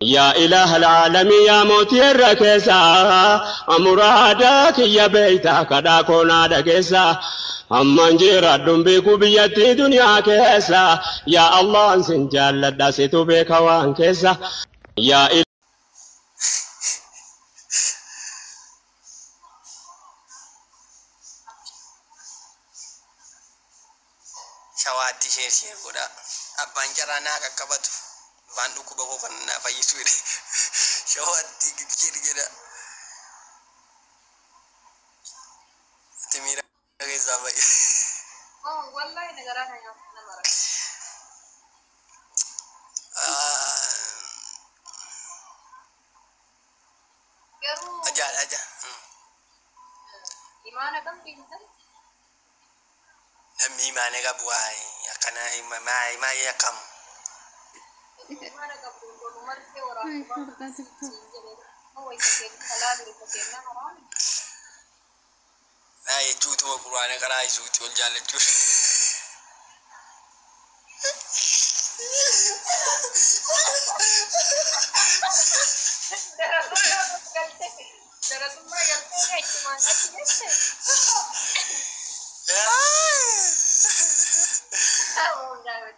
يا إله العالمين يا موتي الركيسة أمرادك يا بيتك داكونا دكيسة أمان جيرادون بيكو بيتي دنيا كيسة يا الله انسن جال داسيتو بيكا وان كيسة يا إله شواتي شيء كودا أبان جرانا كبتو bandu ku bako kan na fayisu de shawati gida timira ga zaba oh wallahi negara na ya na mara garu aja imana kan pintar nami mana ga buai akana mai ya kam imana ka punto numar ke ora oh itu ke halal itu ke na haram ay tutu qur'an qara isu ti jallatu Darah semua yang kayak gimana sih? Oh, jangan.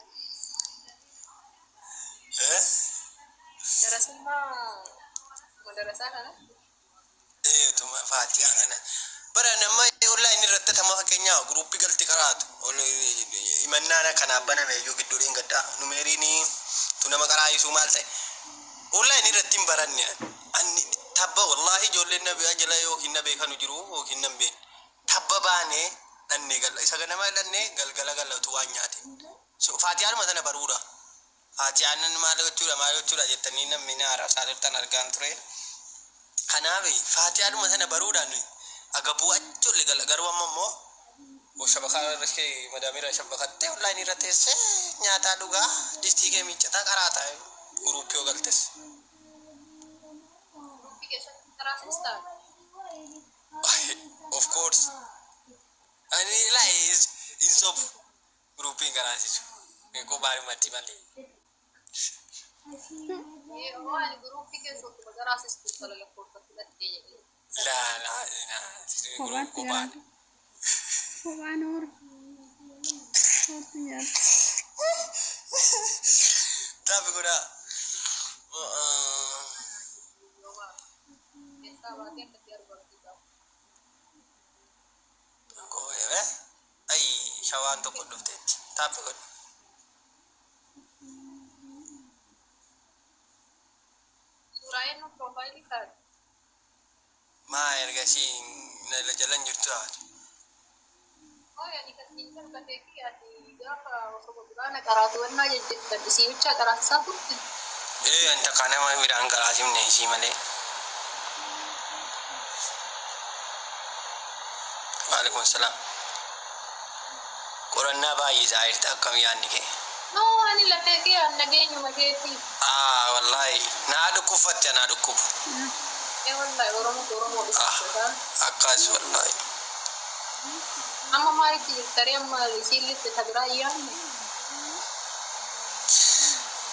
Darah semua, darah sana lah. Itu mah Fatih ana. Bara nama online irratti tama fakkeenya gruupi galti karaatu. Imannana kana bana me yo giddu ingada numerini tunama qaraa isu maal ta'e. Online irratti baranne anni tabba wallahi jolle nabi ajala yo hinna be kanu jiru o hinna be tabba bane danne gal isa ganama danne galgala galatu wanyate. So Fatih alma sana barura. Fatih anan maal tura jettani namni naara saalirtan argan ture. Kanabe Fatih alma sana barura ni agabu accu legal garwa mammo o shabaka raske madamira shabakatte online irratti se nyaata duga distige miccata qarata gruupi o galtes of course ani lies in sub gruupi garansi ko bari matti mali Oh, ini grup ke so tu bagar asis tu kalau yang foto tu dah tiada. la Koban or fotonya tapi kuda Biasa bagian kejar bertiga. ko ay shawan to kodufte tapi kuda Surain no profile card. ma ergasi na la jalan jirtu Oh, yang dikasih kan KTP ya di apa waktu bulan karatuan aja jadi si uca karat satu. anta kana ma wirang garasim ne si male Waalaikum salam Corona bayi zahir ta kam yani ke No, ani late ke annage nyuma ke ti. wallahi na du kufatta na du kuf Wallahi oromo bisa. akas wallahi Amma mari ti tare amma sili te tabra iya.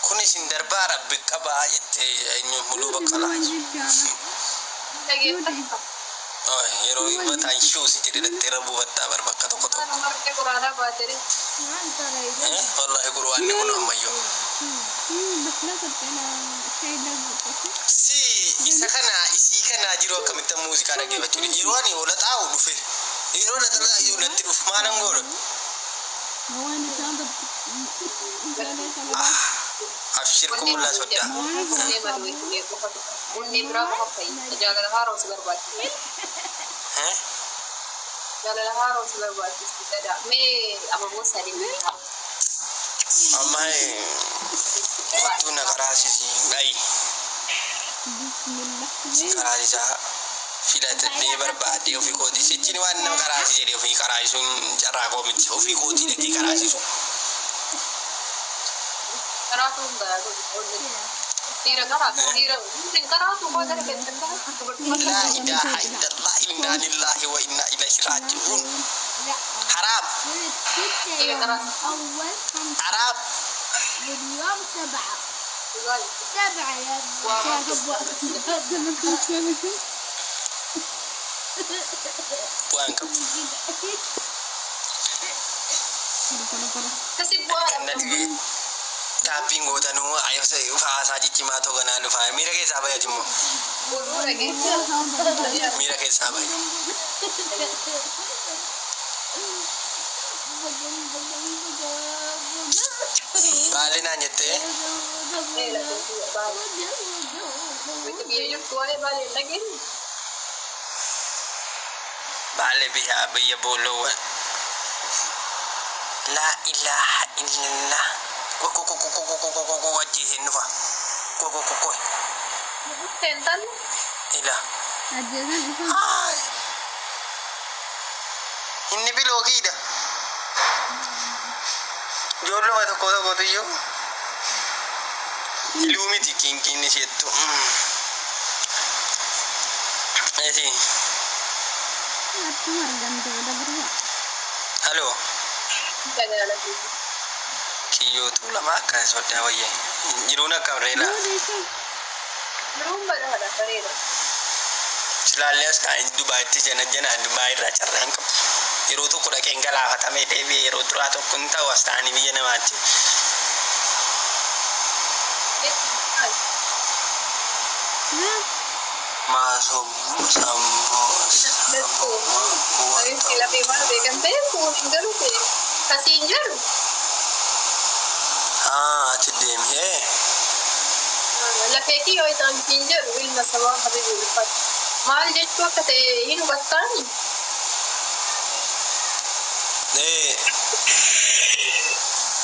kuni sin darbara bikaba itte nyu mulu bakala Lagi hero ibata ishu si jadi terabu batta bar bakka to koto nomor ke kurana batere. wallahi qur'an ne kono mayo بس لا تبقى شيء لازم si isa kana jiro kamita musika da ge baturi irwani wala tawo dufe iro da tala yu da tiru manan goro هو أنا سأضرب afshirkum la sodda Unni baru itu dia bukan. Unni berapa apa ini? Jaga harus berbuat. Jaga harus berbuat. Tidak. Me apa bos hari ini? amai waktu na karasi si ngai بسم الله karasi sa filat ne barbade o fi ko di sicini wan na karasi jadi o fi karasi sun cara ko mit o fi ko di ki karasi sun Karatu enggak. Tira karatu. Mungkin karatu kau dari bensin kan? la ilaha illallah inna lillahi wa inna ilaihi raji'un haram Tira karatu. أول 5 haram واليوم 7 Jual. 7 يا Buangkap. Kasi buwan. Nanti tapi ngota nu ayo saya bahasa aja cuma tu kan anu faham. Mira ke sabar ya cuma. Buwan lagi. Mira ke sabar. Balik nanya teh. Balik biar biar bolu. La ilaha illallah. Ko wajihin fa. Ko. Tentan. Ilah. Ajaran itu. Hai. Ini bilogi dah. Jodoh atau kota yo. Ilumi ti king ni situ. Sih. Aku margan tu dah berapa? Halo. Jaga lagi. Kiyo tu lama kan soda waye. Iruna kabrela. Rumba dah ada karena. Selalu sekarang Dubai tu jana Dubai racar rangkap. Iru tu kuda kenggala kata me dewi iru tu atau kunta wastani biya na mati. Masuk sambos. Betul. Tapi sila memang bekan telepon inggaru te. Passenger. Cedem he. Laki yo itu passenger wil masawa habibi lepas. Mal jet ko kate ini batani.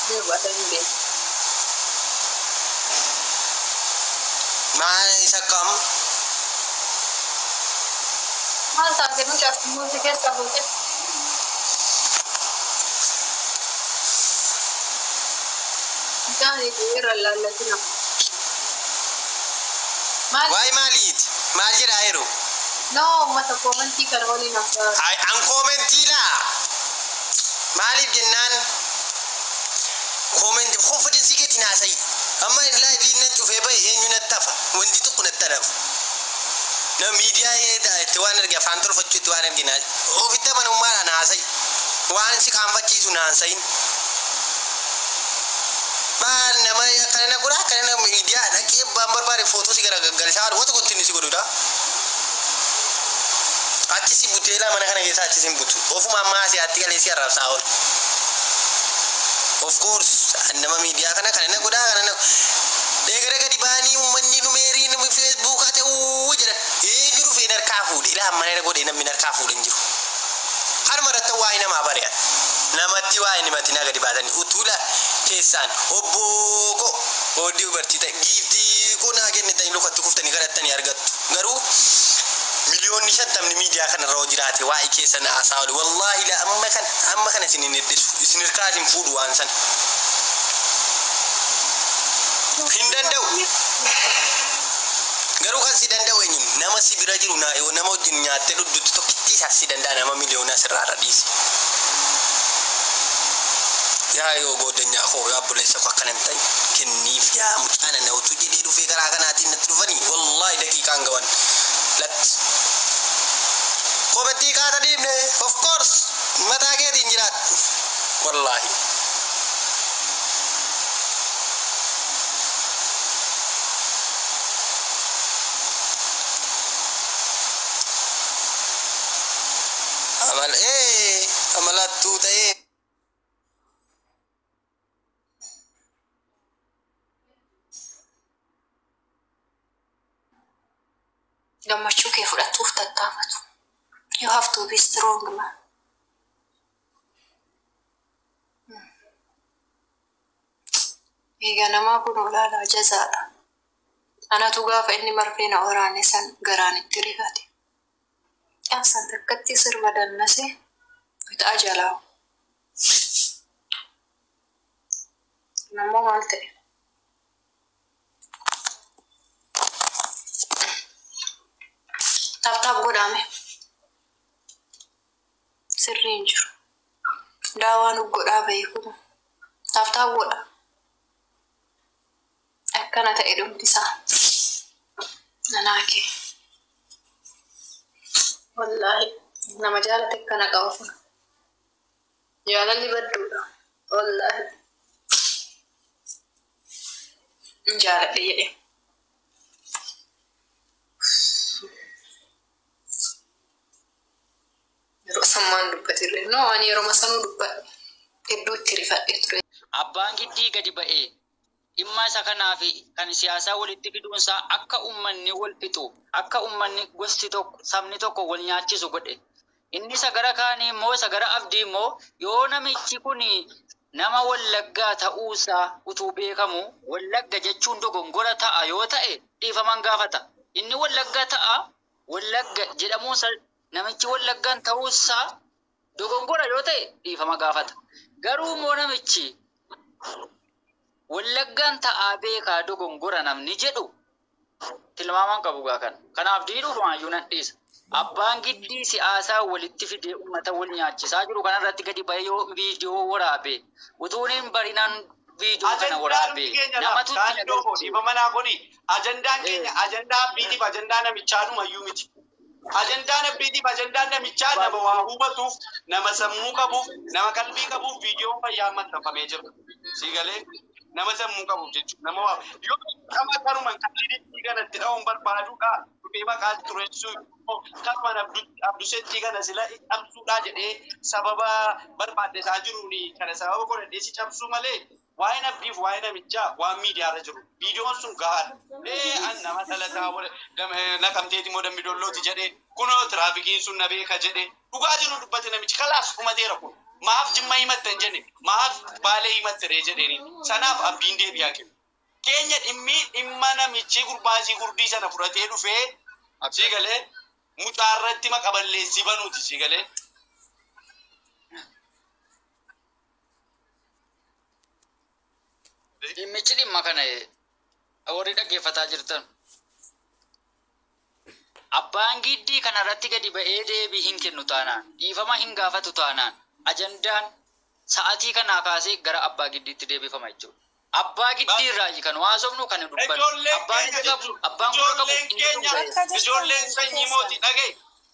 Ini batani be. Mana isakam? Mal tak ada macam musik kesah boleh. Jangan itu irallah lakinya. Mal. Why malit? Malir aero. No, mata komenti karoli nasa. Ay, ang komenti la. Malit jennan. Komenti ko fa din sige tinasay. Amma live nan tufe bai en yunattafa. Wandi to kunattaraf. Na media da tuwanar ga fantor faccu tuwanar gina. O fitta man umara na sai. Wan si kan facci sunan sai. Ban nama ya karena gura karena media na ke bambar bare foto sigara garsar wato kontinu sigodo da. Ati si butela mana kana gesa ati simbutu. Of mama si ati kale si arab saul. Of course nama media kana gura kana degara di bani ummanni numeri ni Facebook ate wujara jiru fe nar kafu ila mana go de na minar kafu den jiru har marata wayna ma bare namatti wayni matina gadi badani utula kesan obbo odi berti ta gifti ko na genne tay lokati kuftani garatani argattu garu miliyon nishatam ni media kana rawjirate way kesan asawde wallahi la amma kana sinir kasim fudu wansan hindan daw garu kan sidan daw nyin nama sibira jiru na e nama dunya te duddu to kitti sa sidan da nama miliyona sirara disi ya yo godenya ko ya bule sa kanem tay kinni fiya mutana na utu jide du fi gara kana tin tufani wallahi dakika ngawan lat komenti ka tadi ne of course mata ke dinjirat wallahi amalat tu tay gammachuu kee fudhatuuf tattaafatu. You have to be strong man. Egaa namaa kun olaanaa jazaadha. Anatu gaafa inni marfee na waraane san garaan itti rifate. Qabsan takkatti sirba dannase fixaa jalaa. Namoo maal ta'e? Taphtaaf godhame. Sirrii hin jiru. Daawaan godhaa beekuun. Taphtaaf godha. akkana ta'e dhumdisaa nanaake wallaahi nama jaalate akkana qaba kun jaalalli badduudha wallaahi jaaladhe jedhe yeroo sammaan dubbatirre no ani yeroo masanuu dubbadhe hedduu itti rifadhe ture. Abbaan giddii gadi ba'ee dhimma isa kanaaf kan siyaasaa walitti fiduunsaa akka uummanni wal fixu akka uummanni gosti tokko sabni tokko wal nyaachisu godhe. Inni isa gara kaanii immoo isa gara abdii immoo yoo namichi kun nama wallaggaa ta'uusaa utuu beekamu wallagga jechuun dogongora ta'a yoo ta'e dhiifaman gaafata. Inni wallaggaa ta'a wallagga jedhamuunsa namichi wallaggaan ta'uusaa dogongora yoo ta'e dhiifama gaafata. Garuu immoo namichi wallaggaan ta'aa beekaa dogongora namni jedhu tilmaamaan qabu gaa kan. Kanaaf diidhuufaayyuu nan dhiisa. Abbaan giddii siyaasaa walitti fidee uummata wal nyaachisaa jiru kanarratti gadi ba'ee yoo viidiyoo waraabee utuun hin barinaan viidiyoo kana waraabee namatu itti nagarsiisu. Manaa kuni ajandaan keenya ajandaa abbiitiif ajandaa namichaadhumayyuu miti. Ajandaan abbiitiif ajandaan namichaa nama waa hubatuuf nama sammuu qabuuf nama qalbii qabuuf viidiyoo fayyaa maxxanfamee jira. Siigalee nama sammuu qabuuf jechuudha. Nama waa yoo nama kanumaan qalbii kanatti dha'uun barbaaduudha. Dhufee maqaa tureessuu kanumaan abdusetti kana sila cabsuudhaa jedhee sababa barbaadesaa jiruuni kana sababa godhadhee si cabsuu malee waa'ee abdiif waa'ee namichaa waan miidiyaarra jiru. Viidiyoon sun gahaadha. An nama dhalataa naqamteeti moo dambidoollooti jedhee kunoo tiraafikiin sun na beeka jedhee dhugaa jiru dubbate namichi kalaas dhumateera kun. Maaf jimma himattan jenne maaf baalee himattere jedheeni sanaaf abdiin deebi'aa kennu. Keenya dhimma namichi gurbaasii gurdii sana fudhatee dhufee siigalee mucaarratti maqaballeessii banuuti siigalee. Dhimmichi dhimma kana warri dhaggeeffataa jirtan. Abbaan giddii kanarratti gadi ba'ee deebii hin kennu taanaan dhiifama hin gaafatu taanaan ajandaan sa'aatii kanaa kaasee gara abbaa giddiitti deebifama jechuudha. Abbaa giddii irraa kan haasofnu kan dubbannu. Abbaan gurra qabu ijoolleen sanyii mootii dhagaye.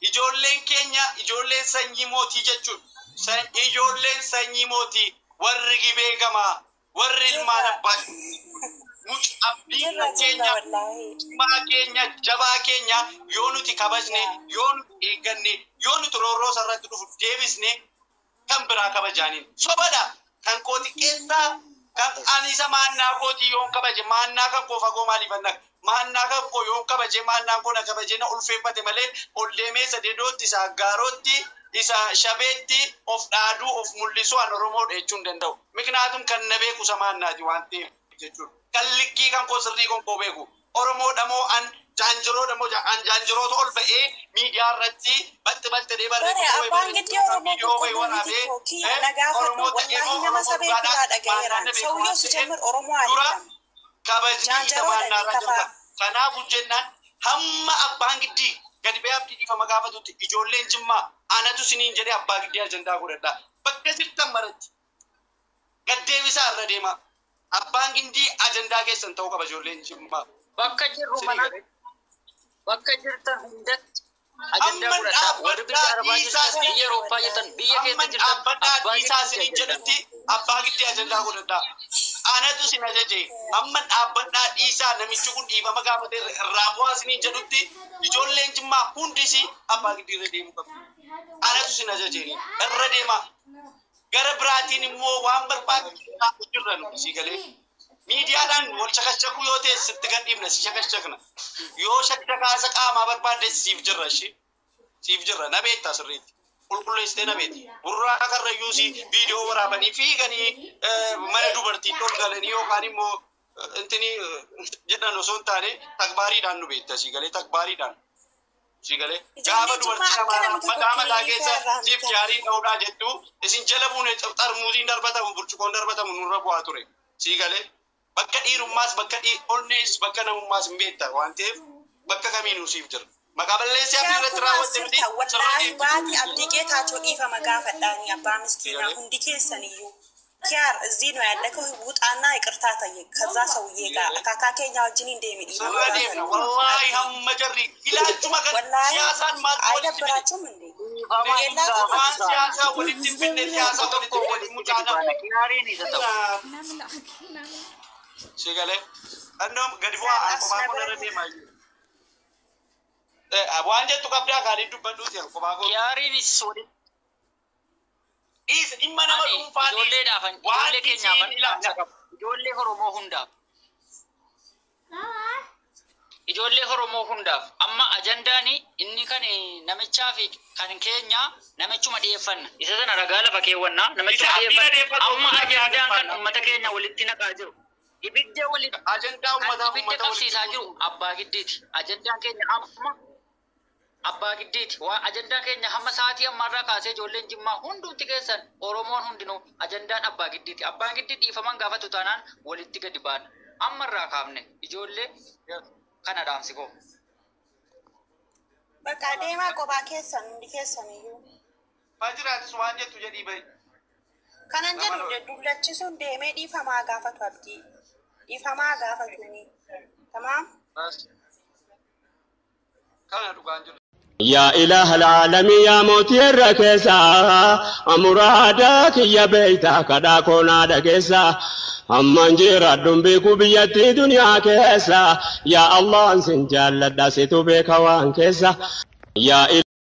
Ijoolleen keenya ijoolleen sanyii mootii jechuudha. Ijoolleen sanyii mootii warri gibeekamaa warri ilmaan abbaa abdiin keenya jabaa keenya yoo nuti kabajne yoo nuti eegganne yoo nuti roorroo sarratti dhufu deebisne kan biraa kabajaaniin sobadha kan kooti keessaa kan anisa maannaa kooti yoon kabaje maannaa kan koo fagoo maaliif annak maannaa kan koo yoon kabaje maannaa koo na kabaje na ulfeeffate malee ol deemee sadeedootti isaa gaarootti isa shabeetti of dhaaduu of mul'isuu an Oromoo jechuun danda'u. Miknaatum kan na beeku samaannaati waan ta'eef jechuudha. Kan likkii kan koo sirrii kan koo beeku. Oromoo dhamoo an jaanjiroo dhamoo an jaanjiroota ol ba'ee miidiyaa irratti baxxee deebarree abbaan giddii Oromoo waraabee Oromoo ta'ee nama sabee biraa dhagayeera. Sauyyoo si jemmir Oromoo dura kabajni samaannaa irra kanaaf jennaan hamma abbaan giddii gadi ba'ee abdii dhiifama gaafatutti ijoolleen Jimmaa anatu siniin jedhee abbaa giddii ajandaa godhadha. Bakka jirtan maratti gaddeebisaa irra deema. Abbaan giddii ajandaa keessan ta'uu qaba ijoolleen Jimmaa. Bakka jirru mana bakka jirtan hundatti ajandaa godhadha. Warri biyya Arabaa jirtan biyya Awurooppaa jirtan biyya keessa jirtan abbaa isaa siniin jedhutti abbaa giddii ajandaa godhadha. Anatu sin ajaje amma dhaabbadhaa dhiisaa namichi kun dhiifama gaafatee irraa bu'aa siniin jedhutti ijoolleen Jimmaa hundisi abbaa giddii irra deemuu qabu. Anatu sin ajajeeni irra deema. Gara biraatiin immoo waan barbaachisu jirran si galee miidiyaadhaan wal shakashakuu yoo ta'e sitti gadhiifna si shakashakna. Yoo shakashakaasa qaamaa barbaadde siif jirra ishee siif jirra na beektaa sirriitti. Qulqulleessitee na beekti. Burraa karrayyuu si viidiyoo waraabanii fiiganii mana dubartii ol galanii yookaan immoo intini jedhan osoo hin taane takbaariidhaan nu beekta si galee takbaariidhaan. Sigale gaafa dubartii mataa keessa siif jaarii ta'uudhaa jettu isin jala buune xarmuuziin darbatamu burcuqoon darbatamu nurra bu'aa ture. Sigale bakka dhiirummaas bakka onnees bakka namummaas hin beekta waan ta'eef bakka kamiinuu siif jira. Maqaa balleessaa fi irratti raawwatte miti. Wallaahi baati abdii kee taachoo dhiifama gaafadhaanii abbaa miskiinaa hundi keessaniyyuu ኪያር እዚህ ነው ያለከው ውጣና ይቅርታ ጠይቅ ከዛ ሰውዬ ጋር አካካከኛ ወጅኒ እንደሚል ሰራዴም ነው ወላሂ ሀመጀሪ ኢላችሁ መገ ሲያሳን ማለት አይደብራችሁም እንዴ ሲያሳ ወዲት ቢነ ሲያሳ ወዲት ወዲት ሙጫና ያሬን ይዘተው ሲገለ እንደም ገድቧ አንቆባቆ ለረዴ ማይ ዋንጀቱ ቀብዳ ጋር ይዱበዱት ያቆባቆ ያሬን ይሶዲ is imana madumfani ijoollee dhaafan ijoollee keenya bal'aa ijoollee Oromoo hundaaf ijoollee Oromoo hundaaf amma ajandaani inni kan namichaa fi kan keenya namichuma dhiyeeffanna isa sana ragaa lafa keewwanna namichuma dhiyeeffanna amma ajandaan kan ummata keenya walitti naqaa jiru ibidda walitti ajandaa ummata ibidda qabsiisaa jiru abbaa giddiiti ajandaan keenya amma abbaa giddiiti waa ajandaa keenya hamma sa'aatii ammarraa kaasee ijoolleen Jimmaa hundumti keessan Oromoon hundinuu ajandaan abbaa giddiiti abbaan giddii dhiifaman gaafatu taanaan walitti gadi baana ammarraa kaafne ijoollee kana dhaamsikoo bakka deemaa qophaa keessan hundi keessaniyyuu majiraatis waan jettu jedhii bahi kanan jedhu dullachisuun deemee dhiifamaa gaafatu abdii dhiifamaa gaafatuni tamaam kana dhugaan jiru يا إله العالمين يا موتي الركيسة أمرادك يا بيتك كدا كونا دكيسة أمان جيرا دنبيكو بيتي دنيا كيسة يا الله سنجال لدى ستو بيكوان كيسة يا